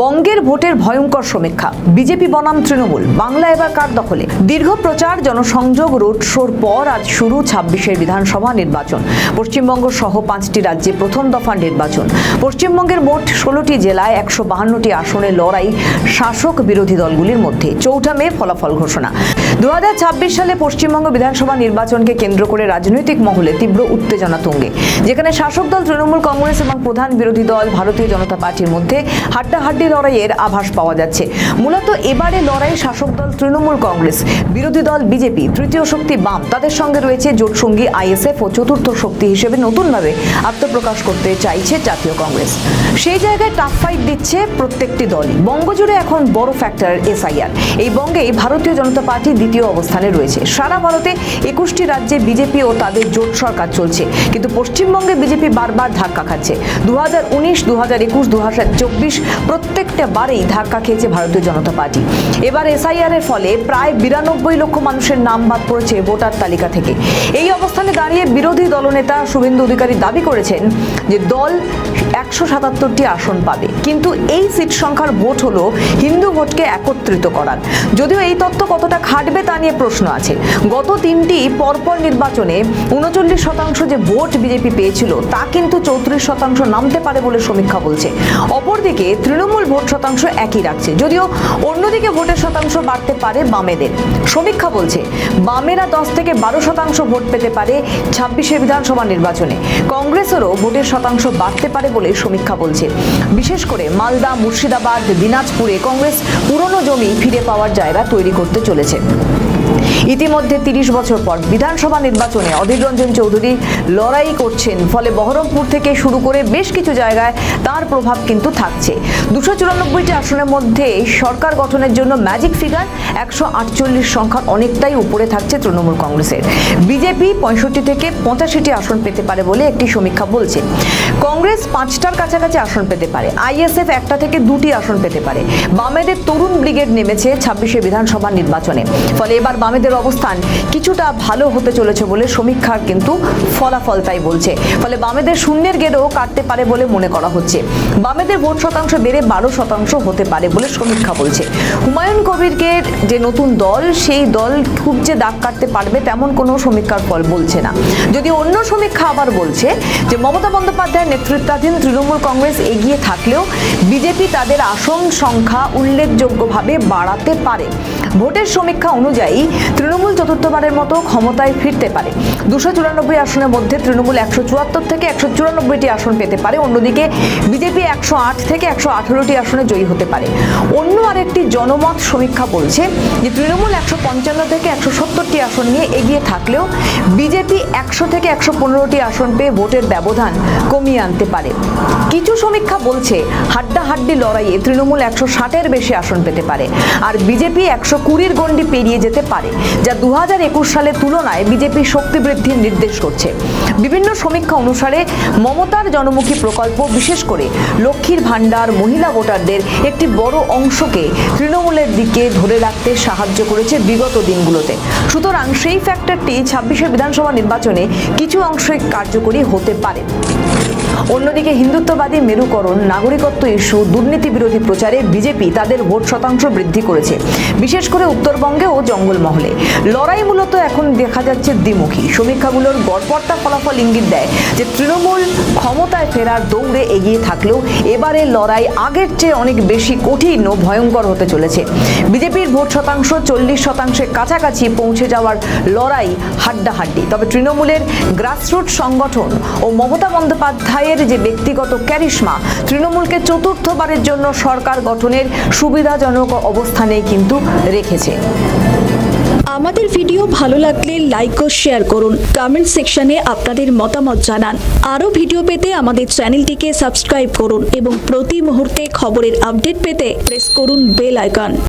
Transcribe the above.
বঙ্গের ভোটের ভয়ঙ্কর সমীক্ষা। বিজেপি বনাম তৃণমূল, বাংলা এবার কার দখলে? দীর্ঘ প্রচার, জনসংযোগ, রোড শোর পর আজ শুরু ২৬ বিধানসভা নির্বাচন। পশ্চিমবঙ্গ সহ ৫টি রাজ্যে প্রথম দফার নির্বাচন। পশ্চিমবঙ্গের মোট ১৬টি জেলায় ১৫২টি আসনে লড়াই শাসক বিরোধী দলগুলির মধ্যে। ৪ মে ফলাফল ঘোষণা। ২০২৬ সালে পশ্চিমবঙ্গ বিধানসভা নির্বাচনকে কেন্দ্র করে রাজনৈতিক মহলে তীব্র উত্তেজনা তুঙ্গে, যেখানে শাসক দল তৃণমূল কংগ্রেস এবং প্রধান বিরোধী দল ভারতীয় জনতা পার্টির মধ্যে হাড্ডাহাড্ডি লড়াইয়ের আভাস পাওয়া যাচ্ছে। মূলত এবারে লড়াই শাসক দল তৃণমূল কংগ্রেস, বিরোধী দল বিজেপি, তৃতীয় শক্তি বাম, তাদের সঙ্গে রয়েছে জোটসঙ্গী আইএসএফ ও চতুর্থ শক্তি হিসেবে নতুনভাবে আত্মপ্রকাশ করতে চাইছে জাতীয় কংগ্রেস। সেই জায়গায় টাফ ফাইট দিচ্ছে প্রত্যেকটি দলই। বঙ্গজুড়ে এখন বড় ফ্যাক্টর এসআইআর। এই বঙ্গেই ভারতীয় জনতা পার্টি দ্বিতীয় অবস্থানে রয়েছে। সারা ভারতে ২১টি রাজ্যে বিজেপি ও তাদের জোট সরকার চলছে, কিন্তু পশ্চিমবঙ্গে বিজেপি বারবার ধাক্কা খাচ্ছে। ২০১৯, ২০২১, ২০২৪ প্রত্যেকটা বারেই ধাক্কা খেয়েছে ভারতীয় জনতা পার্টি। এবার এসআইআর এর ফলে প্রায় ৯২ লক্ষ মানুষের নাম বাদ পড়েছে ভোটার তালিকা থেকে। এই অবস্থানে দাঁড়িয়ে বিরোধী দলনেতা শুভেন্দু অধিকারী দাবি করেছেন যে দল ১৭৭টি আসন পাবে, কিন্তু এই সিট সংখ্যার ভোট হলো হিন্দু ভোটকে একত্রিত করার। যদিও এই তত্ত্ব কতটা খাটবে তা নিয়ে প্রশ্ন আছে। গত ৩টি পরপর নির্বাচনে ৩৯% যে ভোট বিজেপি পেয়েছিল তা কিন্তু ৩৪% নামতে পারে বলে সমীক্ষা বলছে। অপরদিকে তৃণমূল ভোট শতাংশ একই রাখছে, যদিও অন্যদিকে ভোটের শতাংশ বাড়তে পারে বামেদের। সমীক্ষা বলছে বামেরা ১০ থেকে ১২% ভোট পেতে পারে ২৬ বিধানসভা নির্বাচনে। কংগ্রেসেরও ভোটের শতাংশ বাড়তে পারে বলে সমীক্ষা বলছে। বিশেষ করে মালদা, মুর্শিদাবাদ, দিনাজপুরে কংগ্রেস পুরনো জমি ফিরে পাওয়ার জায়গা তৈরি করতে চলেছে। ইতিমধ্যে ৩০ বছর পর বিধানসভা নির্বাচনে অধীর রঞ্জন চৌধুরী লড়াই করছেন, ফলে বহরমপুর থেকে শুরু করে বেশ কিছু জায়গায় তার প্রভাব কিন্তু থাকছে। ২৯৪টি আসনের মধ্যে সরকার গঠনের জন্য ম্যাজিক ফিগার ১৪৮ সংখ্যা অনেকটাই উপরে থাকছে তৃণমূল কংগ্রেসের। বিজেপি ৬৫ থেকে ৮৫টি আসন পেতে পারে বলে একটি সমীক্ষা বলছে। কংগ্রেস ৫টার কাছাকাছি আসন পেতে পারে। আইএসএফ ১টা থেকে ২টি আসন পেতে পারে। বামেদের তরুণ ব্রিগেড নেমেছে ২৬ বিধানসভা নির্বাচনে, ফলে এবার বামেদের অবস্থান কিছুটা ভালো হতে চলেছে বলে সমীক্ষার কিন্তু ফলাফল তাই বলছে। ফলে বামেদের শূন্যের গেড়ও কাটতে পারে বলে মনে করা হচ্ছে। বামেদের ভোট শতাংশ বেড়ে ১২% হতে পারে বলে সমীক্ষা বলছে। হুমায়ুন কবিরকে যে নতুন দল, সেই দল খুব যে দাগ কাটতে পারবে তেমন কোনো সমীক্ষার ফল বলছে না। যদি অন্য সমীক্ষা আবার বলছে যে মমতা বন্দ্যোপাধ্যায়ের নেতৃত্বাধীন তৃণমূল কংগ্রেস এগিয়ে থাকলেও বিজেপি তাদের আসন সংখ্যা উল্লেখযোগ্যভাবে বাড়াতে পারে। ভোটের সমীক্ষা অনুযায়ী তৃণমূল চতুর্থবারের মতো ক্ষমতায় ফিরতে পারে। ২৯৪ আসনের মধ্যে তৃণমূল ১৭৪ থেকে ১৯৪টি আসন পেতে পারে। অন্যদিকে বিজেপি ১০৮ থেকে ১১৮টি আসনে জয়ী হতে পারে। অন্য আরেকটি জনমত সমীক্ষা বলছে যে তৃণমূল ১৫৫ থেকে ১৭০টি আসন নিয়ে এগিয়ে থাকলেও বিজেপি ১০০ থেকে ১১৫টি আসন পেয়ে ভোটের ব্যবধান কমিয়ে আনতে পারে। কিছু সমীক্ষা বলছে হাড্ডাহাড্ডি লড়াইয়ে তৃণমূল ১৬০-এর বেশি আসন পেতে পারে, আর বিজেপি ১২০-র গণ্ডি পেরিয়ে যেতে পারে, যা ২০২১ সালের তুলনায় বিজেপি শক্তি বৃদ্ধির নির্দেশ করছে। বিভিন্ন সমীক্ষা অনুসারে মমতার জনমুখী প্রকল্প, বিশেষ করে লক্ষ্মীর ভাণ্ডার, মহিলা ভোটারদের একটি বড় অংশকে তৃণমূলের দিকে ধরে রাখতে সাহায্য করেছে বিগত দিনগুলোতে। সুতরাং সেই ফ্যাক্টরটি ২৬ বিধানসভা নির্বাচনে কিছু অংশে কার্যকরী হতে পারে। অন্যদিকে হিন্দুত্ববাদী মেরুকরণ, নাগরিকত্ব ইস্যু, দুর্নীতি বিরোধী প্রচারে বিজেপি তাদের ভোট শতাংশ বৃদ্ধি করেছে, বিশেষ করে উত্তরবঙ্গে ও জঙ্গলমহলে। লড়াই মূলত এখন দেখা যাচ্ছে দ্বিমুখী। সমীক্ষাগুলোর গড়পড়তা ফলাফল ইঙ্গিত দেয় যে তৃণমূল ক্ষমতায় ফেরার দৌড়ে এগিয়ে থাকলেও এবারে লড়াই আগের চেয়ে অনেক বেশি কঠিন ও ভয়ঙ্কর হতে চলেছে। বিজেপির ভোট শতাংশ ৪০%-এর কাছাকাছি পৌঁছে যাওয়ার লড়াই হাড্ডাহাড্ডি। তবে তৃণমূলের গ্রাসরুট সংগঠন ও মমতা বন্দ্যোপাধ্যায়ের যে ব্যক্তিগত ক্যারিশমা তৃণমূলকে চতুর্থবারের জন্য সরকার গঠনের সুবিধাজনক অবস্থানে কিন্তু রেখেছে। আমাদের ভিডিও ভালো লাগলে লাইক ও শেয়ার করুন। কমেন্ট সেকশনে আপনাদের মতামত জানান। আরও ভিডিও পেতে আমাদের চ্যানেলটিকে সাবস্ক্রাইব করুন এবং প্রতি মুহূর্তে খবরের আপডেট পেতে প্রেস করুন বেল আইকন।